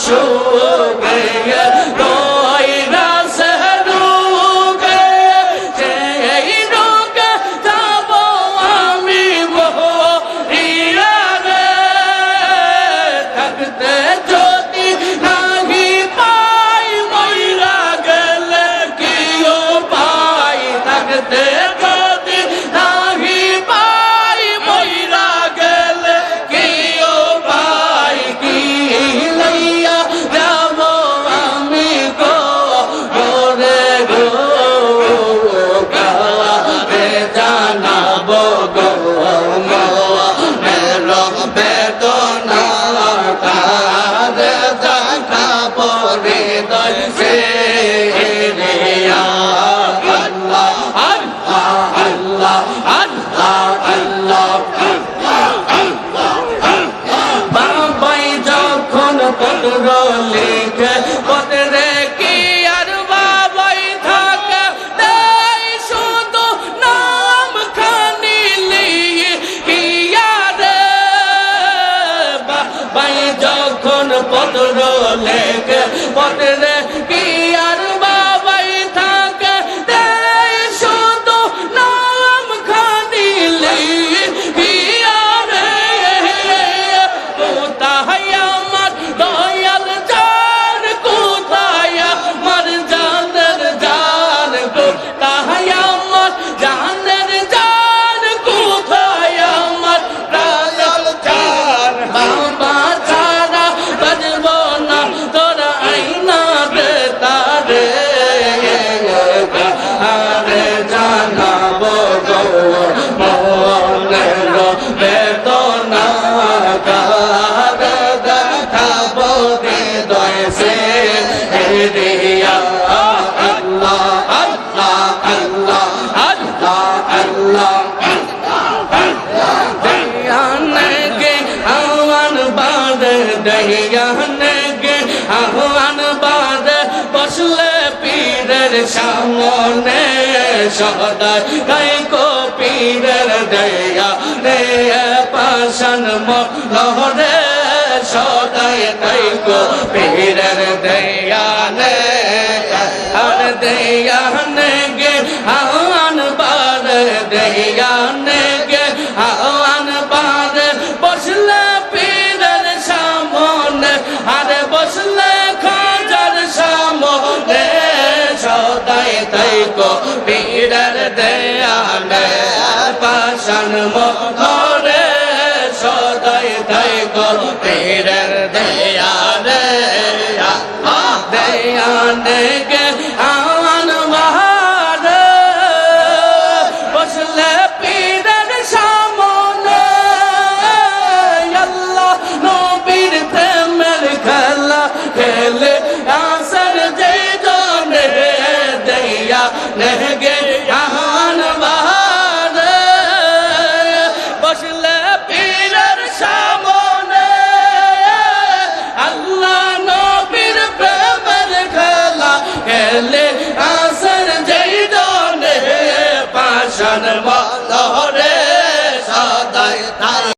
সুখে কইরা সে রুকে সেই রুকে যাব আমি মরিয়া রে থাকতে যদি নাহি পাই মইরা গেলে কি পাই থাকতে যদি নাহি পাই মইরা গেলে কি পাই কি লইয়া যাব আমি গো গোরে গো কারে জানাব গো মের বেদনা কারে জানাব হৃদয় সে আল্লাহ আল্লাহ আল্লাহ আল্লাহ বাবাই যখন পত্র লিখে পত্রে কি আর বাবাই থাকে তাই শুধু নাম খানি লিখিয়া রে বাবাই যখন পত্র লিখে পত্রে কি আর বাবাই থাকে তাই শুধু নাম খানি লিখিয়া রে কোথায় আমার দয়াল জান কোথায় আমার জানের জান কোথায় আমার জানের জান কোথায় আমার দয়াল জান বাবা ছাড়া বাজব না তোরা আইনা দে তারে আরে জানাবো গো মনের বেদনা কারে দেখাবো হৃদয় সে রিয়া আল্লাহ আল্লাহ আল্লাহ আল্লাহ আল্লাহ দয়ানে গে আহ্বান বাদে দয়ানে গে আহ্বান বাদে বসলে পীরের সামনে সদাই গাই কো পীরের দয়া রে পাশান মহরে সদাই গাই কো পীরের দয়া নে আর দয়া নে গে আহ্বান বাদে দয়া নে গে আহ্বান বাদে বসলে পীরের সামনে আরে বসলে খাজার সামনে সদাই তাই কো পীরের দেয়ালে পাশান মহরে সদাই তাই কো পীরের দেয়ালে দেয়ালে গে আন বাহারে বসলে পীরের সামনে আল্লাহ নবীর প্রেমের খেলা খেলে আসর যে জনে দেয়া নেগে আন বাহারে বসলে পীরের সামনে আল্লাহ নবীর প্রেমের খেলা খেলে আসর যে জনে পাশান